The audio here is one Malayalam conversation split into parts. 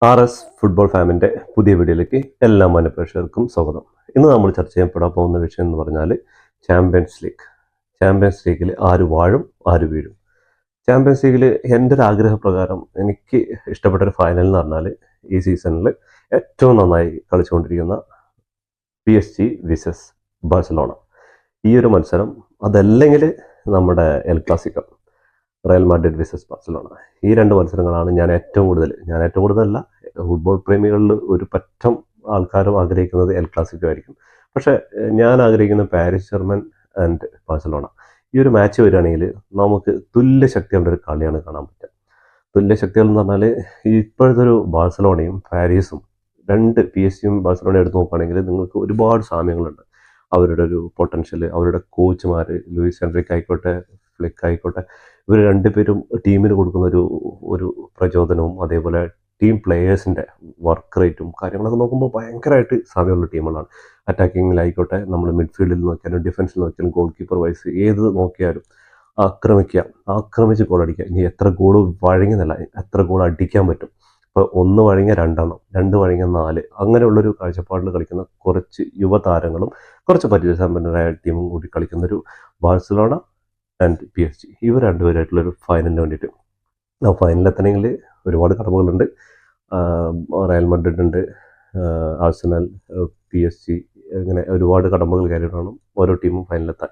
ആർ എസ് ഫുട്ബോൾ ഫാമിൻ്റെ പുതിയ വീഡിയോയിലേക്ക് എല്ലാ മനഃപ്രേക്ഷകർക്കും സ്വാഗതം. ഇന്ന് നമ്മൾ ചർച്ച ചെയ്യപ്പെടാൻ പോകുന്ന വിഷയം എന്ന് പറഞ്ഞാൽ ചാമ്പ്യൻസ് ലീഗ്. ചാമ്പ്യൻസ് ലീഗിൽ ആര് വാഴും ആര് വീഴും. ചാമ്പ്യൻസ് ലീഗിൽ എൻ്റെ ഒരു ആഗ്രഹപ്രകാരം എനിക്ക് ഇഷ്ടപ്പെട്ട ഒരു ഫൈനൽ എന്ന് പറഞ്ഞാൽ ഈ സീസണിൽ ഏറ്റവും നന്നായി കളിച്ചുകൊണ്ടിരിക്കുന്ന PSG വിസസ് ബാഴ്സലോണ. ഈ ഒരു മത്സരം, അതല്ലെങ്കിൽ നമ്മുടെ El Clasico Real Madrid versus Barcelona. ഈ രണ്ട് മത്സരങ്ങളാണ് ഞാൻ ഏറ്റവും കൂടുതലല്ല, ഫുട്ബോൾ പ്രേമികളിൽ ഒരു പറ്റം ആൾക്കാരും ആഗ്രഹിക്കുന്നത് എൽ ക്ലാസിക്കോ ആയിരിക്കും. പക്ഷേ ഞാൻ ആഗ്രഹിക്കുന്ന പാരീസ് ജർമ്മൻ ആൻഡ് ബാഴ്സലോണ. ഈ ഒരു മാച്ച് വരികയാണെങ്കിൽ നമുക്ക് തുല്യ ശക്തികളുടെ ഒരു കളിയാണ് കാണാൻ പറ്റുക. തുല്യ ശക്തികൾ എന്ന് പറഞ്ഞാൽ ഇപ്പോഴത്തെ ഒരു ബാഴ്സലോണയും പാരീസും, രണ്ട് PSG-യും ബാഴ്സലോണയും എടുത്ത് നോക്കുകയാണെങ്കിൽ നിങ്ങൾക്ക് ഒരുപാട് സാമ്യങ്ങളുണ്ട്. അവരുടെ ഒരു പൊട്ടൻഷ്യൽ, അവരുടെ കോച്ചുമാർ ലൂയിസ് എൻറിക്ക് ആയിക്കോട്ടെ, ഫ്ലിക്ക് ആയിക്കോട്ടെ, ഇവർ രണ്ടുപേരും ടീമിന് കൊടുക്കുന്ന ഒരു പ്രചോദനവും അതേപോലെ ടീം പ്ലേയേഴ്സിൻ്റെ വർക്ക് റേറ്റും കാര്യങ്ങളൊക്കെ നോക്കുമ്പോൾ ഭയങ്കരമായിട്ട് സാമ്യമുള്ള ടീമുകളാണ്. അറ്റാക്കിങ്ങിലായിക്കോട്ടെ, നമ്മൾ മിഡ്ഫീൽഡിൽ നോക്കിയാലും ഡിഫൻസിൽ നോക്കിയാലും ഗോൾ കീപ്പർ വൈസ് ഏത് നോക്കിയാലും ആക്രമിച്ച് ഗോൾ അടിക്കുക. ഇനി എത്ര ഗോൾ വഴങ്ങുന്നില്ല, എത്ര ഗോൾ അടിക്കാൻ പറ്റും. ഇപ്പോൾ 1 വഴങ്ങിയ 2 എണ്ണം, 2 വഴങ്ങിയ 4, അങ്ങനെയുള്ളൊരു കാഴ്ചപ്പാടിൽ കളിക്കുന്ന കുറച്ച് യുവതാരങ്ങളും കുറച്ച് പരിചയസമ്പന്നരായ ടീമും കൂടി കളിക്കുന്നൊരു ബാഴ്സലോണ ആൻഡ് PSG. ഇവർ രണ്ടുപേരായിട്ടുള്ളൊരു ഫൈനലിന് വേണ്ടിയിട്ട്. ആ ഫൈനലിലെത്തണമെങ്കിൽ ഒരുപാട് കടമ്പകളുണ്ട്. റയൽ മാഡ്രിഡ് ഉണ്ട്, ആഴ്സണൽ, PSG, അങ്ങനെ ഒരുപാട് കടമ്പകൾ കയറിയിട്ടാണ് ഓരോ ടീമും ഫൈനലിലെത്താൻ.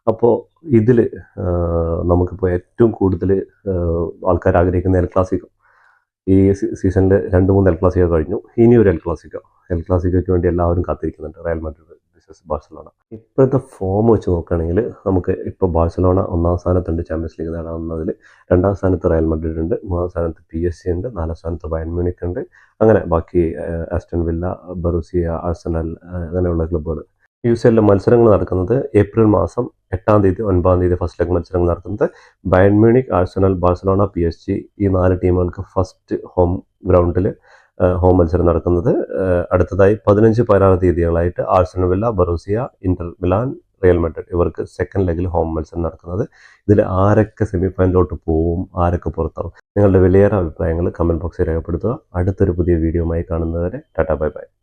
അപ്പോൾ ഇതിൽ നമുക്കിപ്പോൾ ഏറ്റവും കൂടുതൽ ആൾക്കാർ ആഗ്രഹിക്കുന്ന എൽ ക്ലാസിക്കോ. ഈ സീസണിൽ 2-3 എൽ ക്ലാസിക്കോ കഴിഞ്ഞു. ഇനി ഒരു എൽ ക്ലാസിക്കോയ്ക്ക് വേണ്ടി എല്ലാവരും കാത്തിരിക്കുന്നുണ്ട്. Real Madrid versus Barcelona. ഇപ്പോഴത്തെ ഫോം വെച്ച് നോക്കുകയാണെങ്കിൽ നമുക്ക് ഇപ്പോൾ ബാഴ്സലോണ 1-ാം സ്ഥാനത്തുണ്ട് ചാമ്പ്യൻസ് ലീഗ് നേടാവുന്നതിൽ. 2-ാം സ്ഥാനത്ത് റയൽ മാഡ്രിഡ് ഉണ്ട്, 3-ാം സ്ഥാനത്ത് PSG ഉണ്ട്, 4-ാം സ്ഥാനത്ത് ബയൺ മ്യൂണിക്ക് ഉണ്ട്. അങ്ങനെ ബാക്കി ആസ്റ്റൺ വില്ല, ബറൂസിയ, ആഴ്സണൽ, അങ്ങനെയുള്ള ക്ലബ്ബുകൾ. UCL മത്സരങ്ങൾ നടക്കുന്നത് ഏപ്രിൽ മാസം 8-ാം തീയതി 9-ാം തീയതി ഫസ്റ്റ് ലെഗ് മത്സരങ്ങൾ നടക്കുന്നത്. Bayern Munich, Arsenal, Barcelona, PSG, ഈ 4 ടീമുകൾക്ക് ഫസ്റ്റ് ഹോം ഗ്രൗണ്ടിൽ ഹോം മത്സരം നടക്കുന്നത്. അടുത്തതായി 15-16 തീയതികളായിട്ട് ആഴ്സണൽ Villa, Borussia, Inter Milan, Real Madrid, ഇവർക്ക് സെക്കൻഡ് ലെഗിൽ ഹോം മത്സരം നടക്കുന്നത്. ഇതിൽ ആരൊക്കെ സെമി ഫൈനലിലോട്ട് പോവും, ആരൊക്കെ പുറത്താവും, നിങ്ങളുടെ വിലയേറെ അഭിപ്രായങ്ങൾ കമൻറ്റ് ബോക്സിൽ രേഖപ്പെടുത്തുക. അടുത്തൊരു പുതിയ വീഡിയോയുമായി കാണുന്നവരെ ടാറ്റാ ബൈ ബൈ.